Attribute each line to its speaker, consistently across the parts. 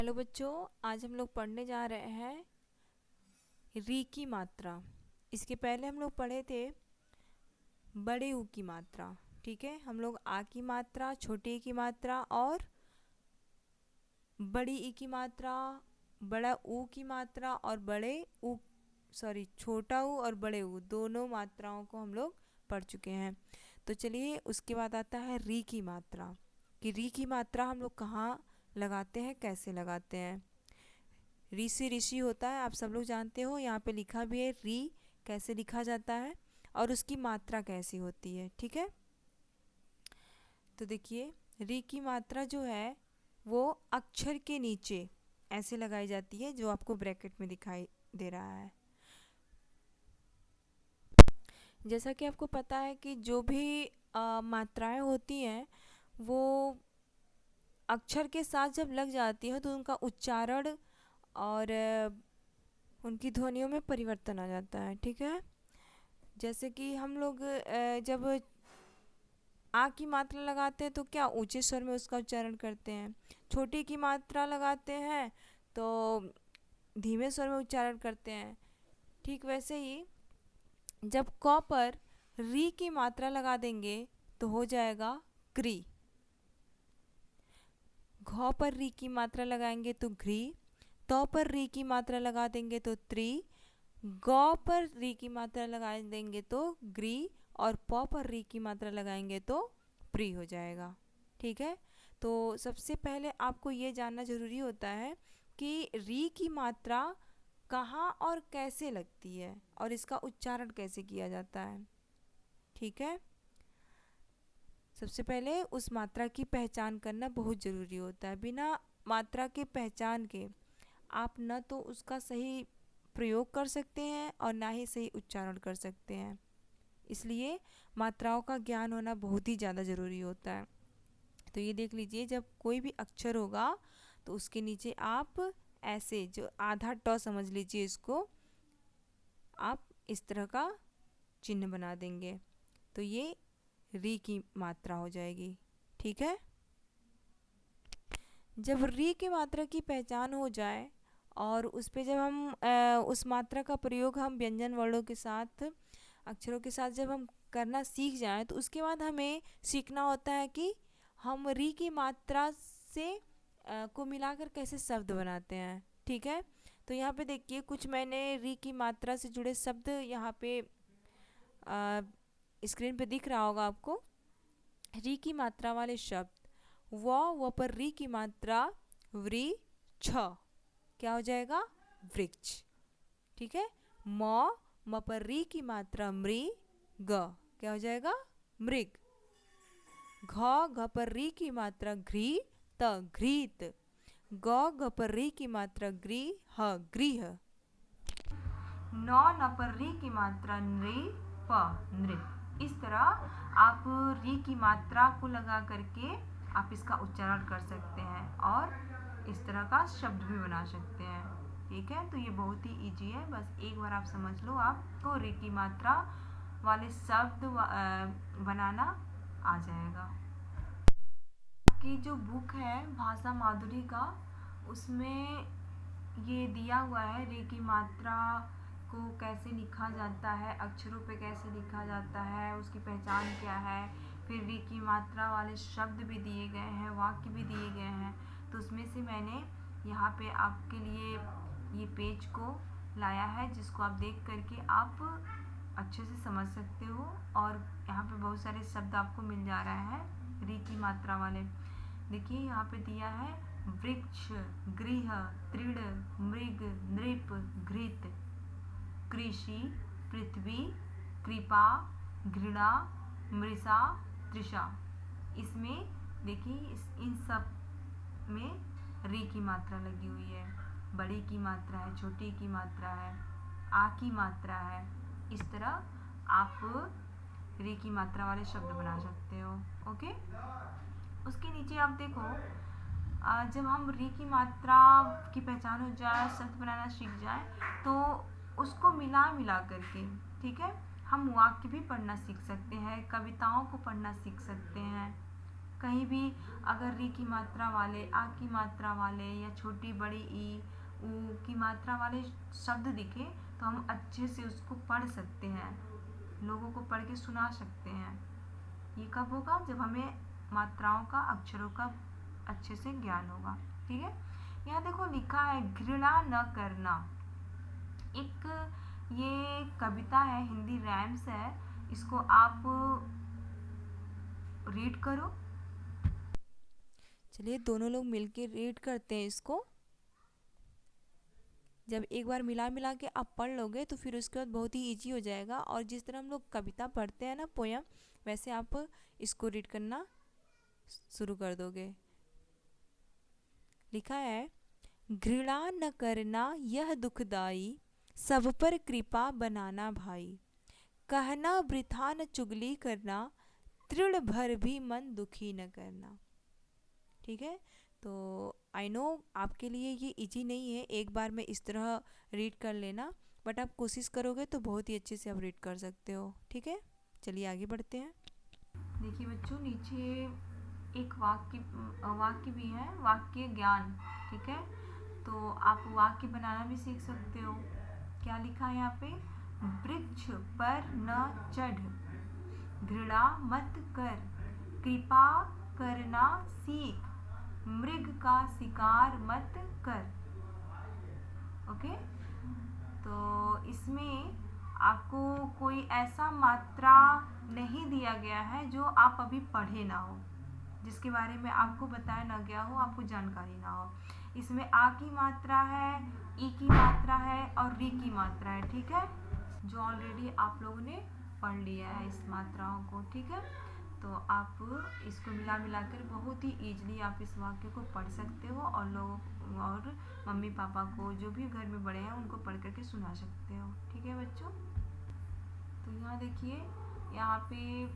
Speaker 1: Hello बच्चों, आज हम लोग पढ़ने जा रहे हैं री की मात्रा। इसके पहले हम लोग पढ़े थे बड़े ऊ की मात्रा। ठीक है, हम लोग आ की मात्रा, छोटे ई की मात्रा और बड़ी ई की मात्रा, बड़ा ऊ की मात्रा और छोटा ऊ और बड़े ऊ दोनों मात्राओं को हम लोग पढ़ चुके हैं। तो चलिए, उसके बाद आता है री की मात्रा कि री की मात्रा हम लोग कहाँ लगाते हैं, कैसे लगाते हैं। री से ऋषि होता है, आप सब लोग जानते हो। यहाँ पे लिखा भी है री कैसे लिखा जाता है और उसकी मात्रा कैसी होती है। ठीक है, तो देखिए, री की मात्रा जो है वो अक्षर के नीचे ऐसे लगाई जाती है, जो आपको ब्रैकेट में दिखाई दे रहा है। जैसा कि आपको पता है कि जो भी मात्राएं होती हैं वो अक्षर के साथ जब लग जाती है तो उनका उच्चारण और उनकी ध्वनियों में परिवर्तन आ जाता है। ठीक है, जैसे कि हम लोग जब आ की मात्रा लगाते हैं तो क्या ऊंचे स्वर में उसका उच्चारण करते हैं। छोटी की मात्रा लगाते हैं तो धीमे स्वर में उच्चारण करते हैं। ठीक वैसे ही जब क पर री की मात्रा लगा देंगे तो हो जाएगा क्री। घ पर री की मात्रा लगाएंगे तो घ्री। त पर री की मात्रा लगा देंगे तो त्री। ग पर री की मात्रा लगा देंगे तो ग्री और प पर री की मात्रा लगाएंगे तो प्री हो जाएगा। ठीक है, तो सबसे पहले आपको ये जानना ज़रूरी होता है कि री की मात्रा कहाँ और कैसे लगती है और इसका उच्चारण कैसे किया जाता है। ठीक है, सबसे पहले उस मात्रा की पहचान करना बहुत ज़रूरी होता है। बिना मात्रा के पहचान के आप न तो उसका सही प्रयोग कर सकते हैं और ना ही सही उच्चारण कर सकते हैं। इसलिए मात्राओं का ज्ञान होना बहुत ही ज़्यादा ज़रूरी होता है। तो ये देख लीजिए, जब कोई भी अक्षर होगा तो उसके नीचे आप ऐसे जो आधा ट समझ लीजिए, इसको आप इस तरह का चिन्ह बना देंगे तो ये री की मात्रा हो जाएगी। ठीक है, जब री की मात्रा की पहचान हो जाए और उस पे जब हम उस मात्रा का प्रयोग हम व्यंजन वर्णों के साथ, अक्षरों के साथ जब हम करना सीख जाएं तो उसके बाद हमें सीखना होता है कि हम री की मात्रा से को मिलाकर कैसे शब्द बनाते हैं। ठीक है, तो यहाँ पे देखिए, कुछ मैंने री की मात्रा से जुड़े शब्द यहाँ पे स्क्रीन पे दिख रहा होगा आपको। री की मात्रा वाले शब्द, व पर री की मात्रा व्री छ, क्या हो जाएगा, वृक्ष। ठीक है, म पर री की मात्रा मृ ग, क्या हो जाएगा, मृग। घ पर री की मात्रा घ्री त, घृत। ग पर री की मात्रा ग्री ह, गृह। न पर री की मात्रा नृ प, नृप। इस तरह आप री की मात्रा को लगा करके आप इसका उच्चारण कर सकते हैं और इस तरह का शब्द भी बना सकते हैं। ठीक है, तो ये बहुत ही इजी है, बस एक बार आप समझ लो, आपको री की मात्रा वाले शब्द बनाना आ जाएगा। आपकी जो बुक है भाषा माधुरी का, उसमें ये दिया हुआ है री की मात्रा को कैसे लिखा जाता है, अक्षरों पे कैसे लिखा जाता है, उसकी पहचान क्या है। फिर री की मात्रा वाले शब्द भी दिए गए हैं, वाक्य भी दिए गए हैं। तो उसमें से मैंने यहाँ पे आपके लिए ये पेज को लाया है, जिसको आप देख करके आप अच्छे से समझ सकते हो। और यहाँ पे बहुत सारे शब्द आपको मिल जा रहा है री की मात्रा वाले। देखिए, यहाँ पे दिया है वृक्ष, गृह, तृण, मृग, नृप, घृत, कृषि, पृथ्वी, कृपा, घृणा, मृषा, तृषा। इसमें देखिए, इन सब में री की मात्रा लगी हुई है। बड़ी की मात्रा है, छोटी की मात्रा है, आ की मात्रा है। इस तरह आप री की मात्रा वाले शब्द बना सकते हो। ओके, उसके नीचे आप देखो, जब हम री की मात्रा की पहचान हो जाए, शब्द बनाना सीख जाए, तो उसको मिला करके, ठीक है, हम वाक्य भी पढ़ना सीख सकते हैं, कविताओं को पढ़ना सीख सकते हैं। कहीं भी अगर री की मात्रा वाले, आ की मात्रा वाले या छोटी बड़ी ई, ऊ की मात्रा वाले शब्द दिखे तो हम अच्छे से उसको पढ़ सकते हैं, लोगों को पढ़ के सुना सकते हैं। ये कब होगा? जब हमें मात्राओं का, अक्षरों का अच्छे से ज्ञान होगा। ठीक है, यहाँ देखो लिखा है घृणा न करना। एक ये कविता है, हिंदी राइम्स है, इसको आप रीड करो।
Speaker 2: चलिए दोनों लोग मिलके रीड करते हैं इसको। जब एक बार मिला मिला के आप पढ़ लोगे तो फिर उसके बाद बहुत ही इजी हो जाएगा, और जिस तरह हम लोग कविता पढ़ते हैं ना, पोयम, वैसे आप इसको रीड करना शुरू कर दोगे। लिखा है, घृणा न करना यह दुखदाई, सब पर कृपा बनाना भाई, कहना वृथा न चुगली करना, तृण भर भी मन दुखी न करना। ठीक है, तो आई नो आपके लिए ये इजी नहीं है एक बार में इस तरह रीड कर लेना, बट आप कोशिश करोगे तो बहुत ही अच्छे से आप रीड कर सकते हो। ठीक है, चलिए आगे बढ़ते हैं।
Speaker 1: देखिए बच्चों, नीचे एक वाक्य भी है, वाक्य ज्ञान। ठीक है, तो आप वाक्य बनाना भी सीख सकते हो। क्या लिखा है यहाँ पे? वृक्ष पर न चढ़, घृणा मत कर, कृपा करना सीख, मृग का शिकार मत कर। ओके, तो इसमें आपको कोई ऐसा मात्रा नहीं दिया गया है जो आप अभी पढ़े ना हो, जिसके बारे में आपको बताया ना गया हो, आपको जानकारी ना हो। इसमें आ की मात्रा है, ई की मात्रा है और री की मात्रा है। ठीक है, जो ऑलरेडी आप लोगों ने पढ़ लिया है इस मात्राओं को। ठीक है, तो आप इसको मिला मिला कर बहुत ही ईजिली आप इस वाक्य को पढ़ सकते हो, और लोग और मम्मी पापा को, जो भी घर में बड़े हैं, उनको पढ़ करके सुना सकते हो। ठीक है बच्चों, तो यहाँ देखिए, यहाँ पे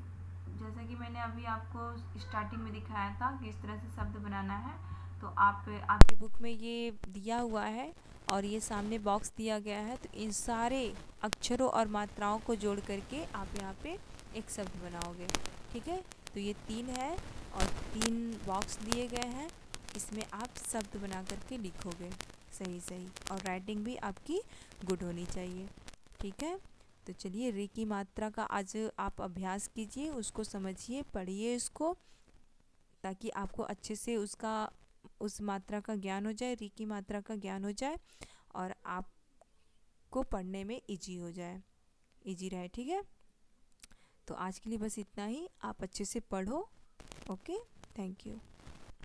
Speaker 1: जैसा कि मैंने अभी आपको स्टार्टिंग में दिखाया था कि इस तरह से शब्द बनाना है, तो आप आपकी
Speaker 2: बुक में ये दिया हुआ है और ये सामने बॉक्स दिया गया है, तो इन सारे अक्षरों और मात्राओं को जोड़ करके आप यहाँ पे एक शब्द बनाओगे। ठीक है, तो ये 3 है और 3 बॉक्स दिए गए हैं, इसमें आप शब्द बना करके लिखोगे सही सही, और राइटिंग भी आपकी गुड होनी चाहिए। ठीक है, तो चलिए री की मात्रा का आज आप अभ्यास कीजिए, उसको समझिए, पढ़िए इसको, ताकि आपको अच्छे से उस मात्रा का ज्ञान हो जाए, री की मात्रा का ज्ञान हो जाए, और आपको पढ़ने में इजी हो जाए, इजी रहे। ठीक है, तो आज के लिए बस इतना ही, आप अच्छे से पढ़ो। Okay, thank you.